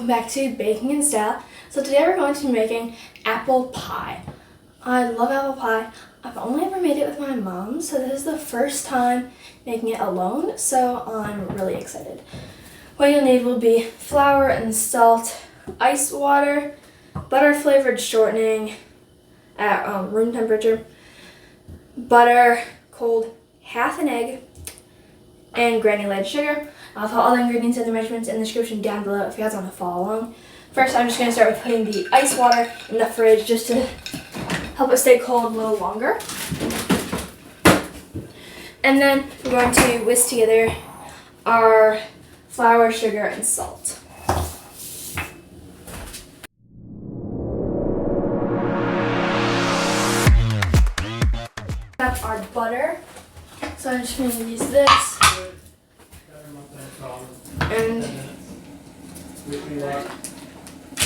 welcome back to Baking in Style. So today we're going to be making apple pie. I love apple pie. I've only ever made it with my mom, so this is the first time making it alone, so I'm really excited. What you'll need will be flour and salt, ice water, butter flavored shortening at room temperature, butter, cold, half an egg, and granulated sugar. I'll put all the ingredients and the measurements in the description down below if you guys want to follow along. First, I'm just going to start with putting the ice water in the fridge just to help it stay cold a little longer. And then we're going to whisk together our flour, sugar, and salt. Got our butter, so I'm just going to use this. And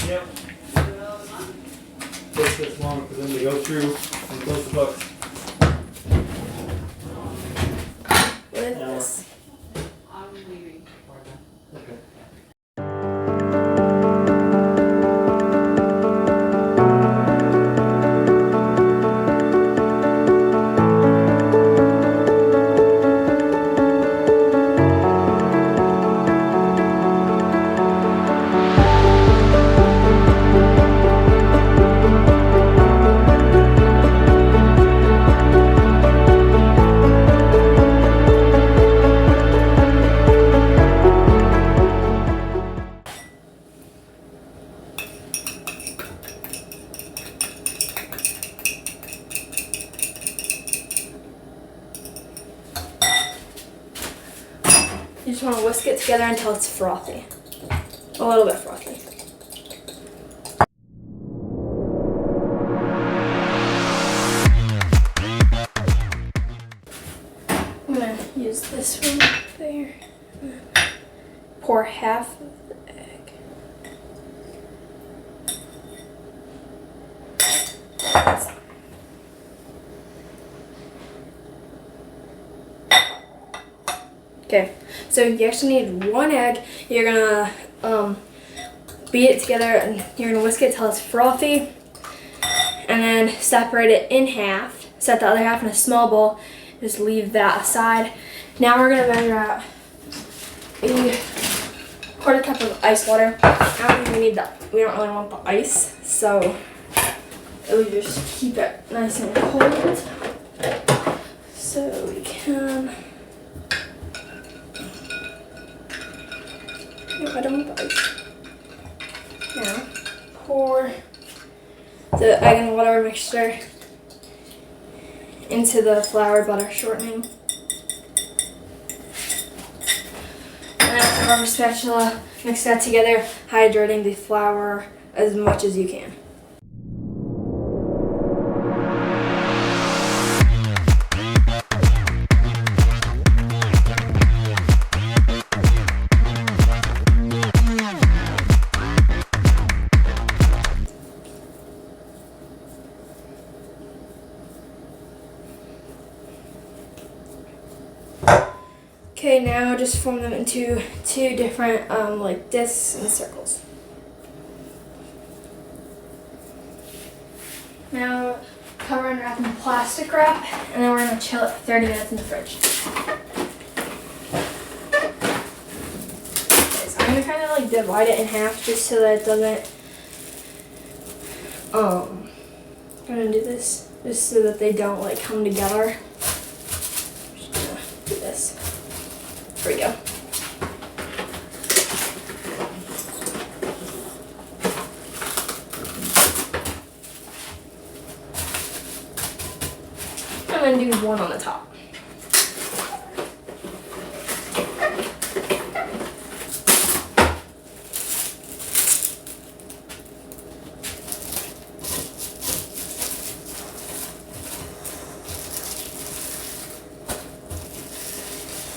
yep. Takes this long for them to go through and close the books. With this. I'm leaving. Okay. You just want to whisk it together until it's frothy. A little bit frothy. I'm going to use this one there. Pour half of the egg. Okay, so you actually need one egg. You're gonna beat it together and you're gonna whisk it till it's frothy, and then separate it in half. Set the other half in a small bowl. Just leave that aside. Now we're gonna measure out a quarter cup of ice water. I don't even need that. We don't really want the ice, so it would just keep it nice and cold. So we can. I don't want the ice. Now, pour the egg and water mixture into the flour butter shortening. And then with a rubber spatula, mix that together, hydrating the flour as much as you can. Okay, now just form them into two different like discs and circles. Now cover and wrap in plastic wrap, and then we're going to chill it for 30 minutes in the fridge. Okay, so I'm going to kind of like divide it in half just so that it doesn't, I'm going to do this just so that they don't like come together. Just going to do this. There we go. And then do one on the top.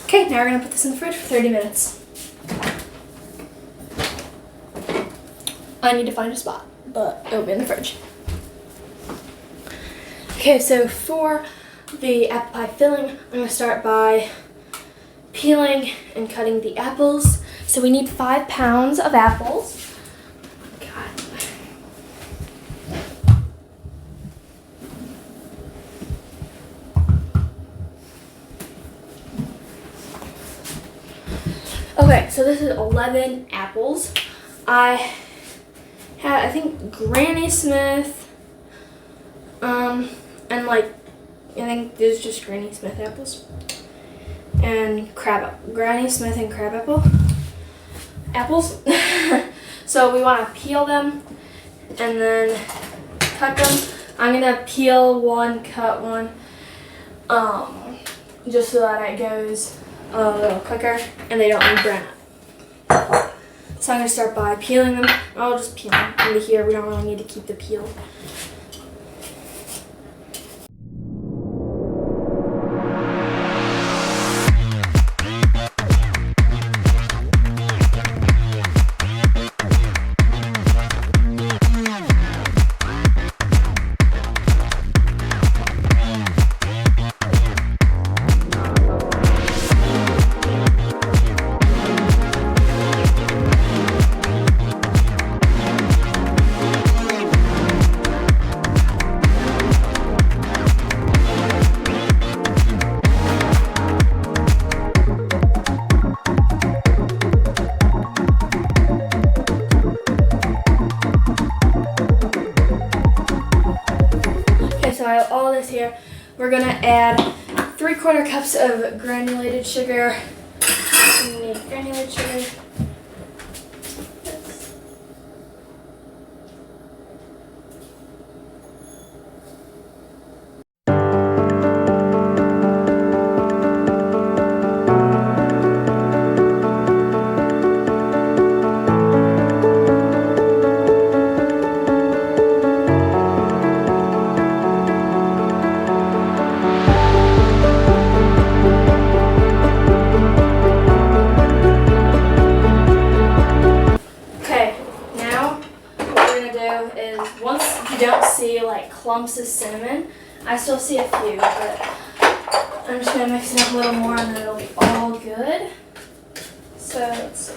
Okay, now we're going to put this in the fridge for 30 minutes. I need to find a spot, but it'll be in the fridge. Okay, so for the apple pie filling, I'm going to start by peeling and cutting the apples. So we need 5 pounds of apples. Okay, so this is 11 apples. I had, I think, Granny Smith, and like, I think there's just Granny Smith apples, and Granny Smith and crab apples. So we want to peel them and then cut them. I'm gonna peel one, cut one, just so that it goes a little quicker and they don't burn up. So I'm gonna start by peeling them. I'll just peel them into here. We don't really need to keep the peel. So I have all this here. We're gonna add 3/4 cups of granulated sugar. We need granulated sugar. You don't see like clumps of cinnamon. I still see a few, but I'm just gonna mix it up a little more and then it'll be all good. So let's see.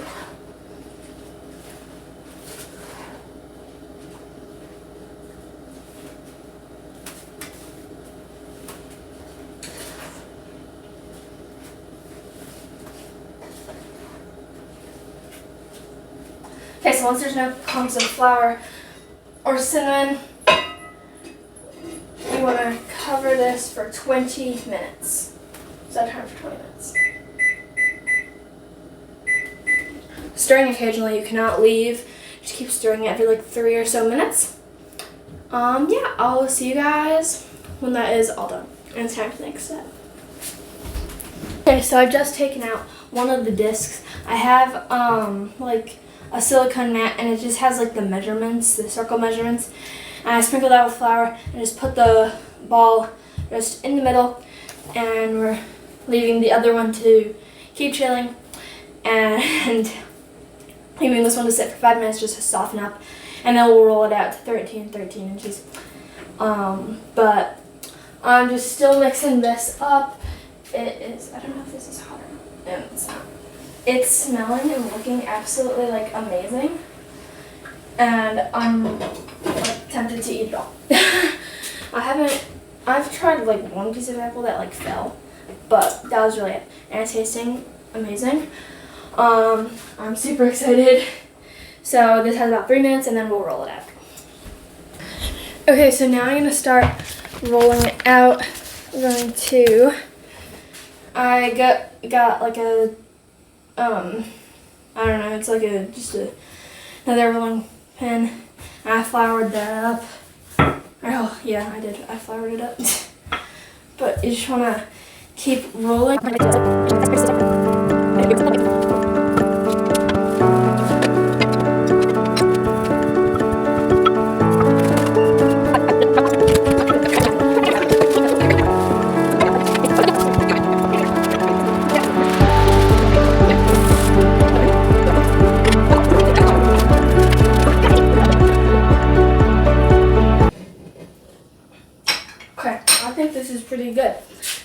Okay, so once there's no clumps of flour or cinnamon, we want to cover this for 20 minutes. Set time for 20 minutes. Stirring occasionally, you cannot leave. Just keep stirring it every like 3 or so minutes. Yeah, I'll see you guys when that is all done. And it's time for the next step. Okay, so I've just taken out one of the discs. I have like a silicone mat and it just has like the measurements, the circle measurements. And I sprinkle that with flour and just put the ball just in the middle, and we're leaving the other one to keep chilling and leaving this one to sit for 5 minutes just to soften up, and then we'll roll it out to 13 inches. But I'm just still mixing this up. It is, I don't know if this is hot or not. It's not. It's smelling and looking absolutely like amazing, and I'm like tempted to eat it all. I've tried like one piece of apple that like fell, but that was really it, and it's tasting amazing. I'm super excited. So this has about 3 minutes and then we'll roll it out. Okay, so now I'm gonna start rolling it out. I got like a I don't know, it's like another rolling pin. And I floured that up. Oh yeah, I did. I floured it up. But you just wanna keep rolling. This is pretty good.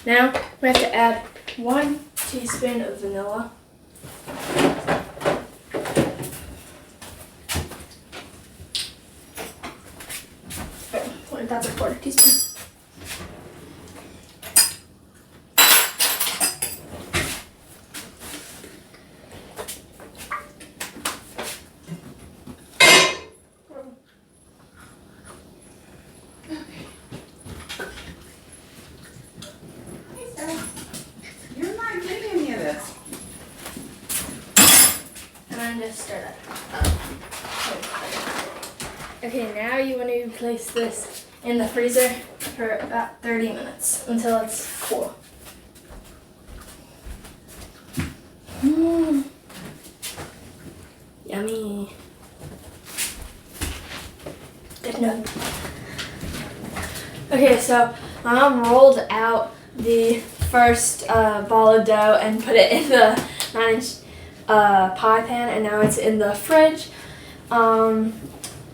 Now we have to add 1 teaspoon of vanilla. That's a 1/4 teaspoon. to stir that up. Okay, now you want to place this in the freezer for about 30 minutes until it's cool. Yummy. Good note. Okay, so my mom rolled out the first ball of dough and put it in the 9-inch pie pan, and now it's in the fridge.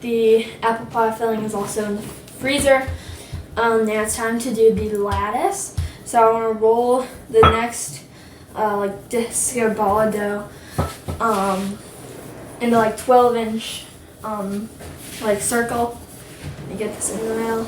The apple pie filling is also in the freezer. Now it's time to do the lattice. So I want to roll the next like disc or ball of dough into like 12-inch like circle. And get this in the middle.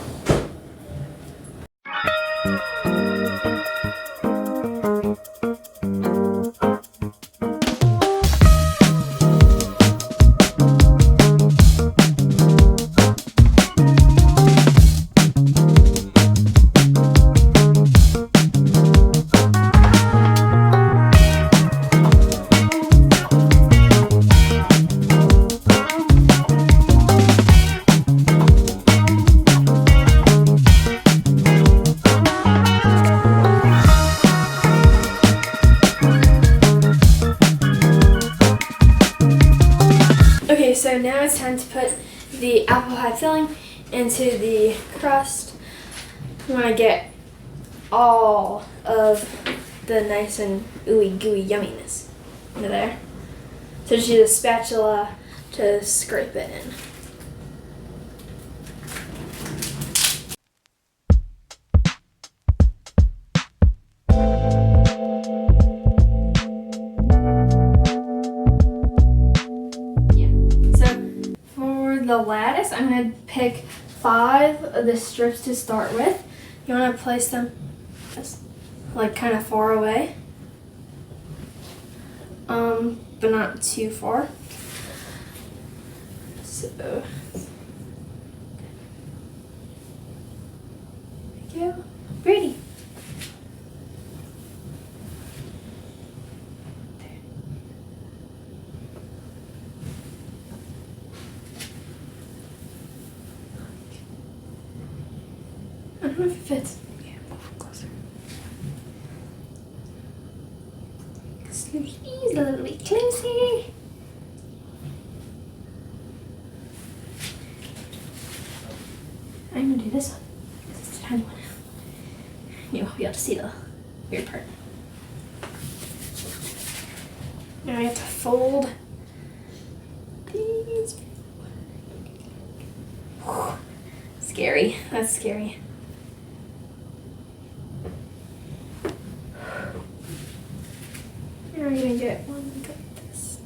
Okay, so now it's time to put the apple pie filling into the crust. You want to get all of the nice and ooey gooey yumminess into there. So just use a spatula to scrape it in. The lattice, I'm going to pick 5 of the strips to start with. You want to place them just like kind of far away, but not too far. So there we go. Pretty. I don't know if it fits. Yeah, move closer. Squeeze a little bit closer. I'm gonna do this one because it's a tiny one. You won't be able to see the weird part. Now we have to fold these. Scary. That's scary. Now we're gonna get one like this.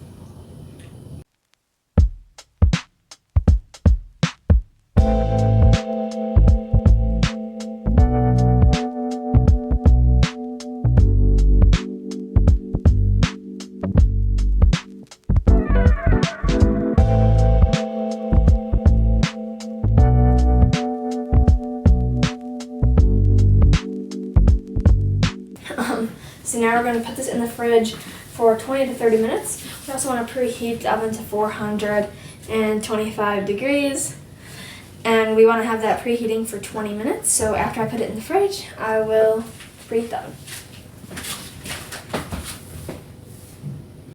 So now we're going to put this in the fridge for 20 to 30 minutes. We also want to preheat the oven to 425 degrees. And we want to have that preheating for 20 minutes. So after I put it in the fridge, I will preheat the oven.